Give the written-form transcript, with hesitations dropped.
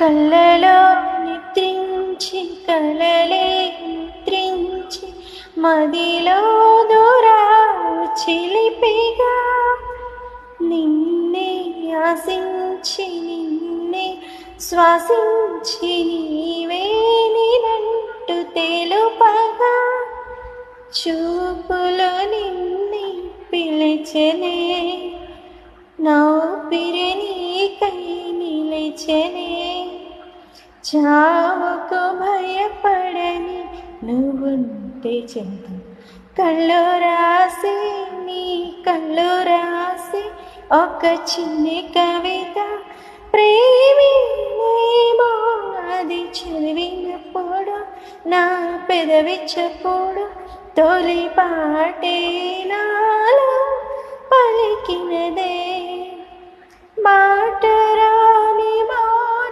కళ్ళలో నిద్రించి కలలే నిద్రించి మదిలో దూరావు చిలిపిగా నిన్నే ఆశించి నిన్నే శ్వాసించి నీవే నేనంటూ తెలుపగా చూపులో నిన్నే పిలిచెనే నా ఊపిరి నీకై నిలిచెనే చావుకు భయపడని నువ్వుంటే చెంత కళ్ళు రాసి నీ కళ్ళు రాసి ఒక చిన్ని కవిత ప్రేమేమో అది చదివినప్పుడు నా పెదవి చప్పుడు తొలి పాటేనా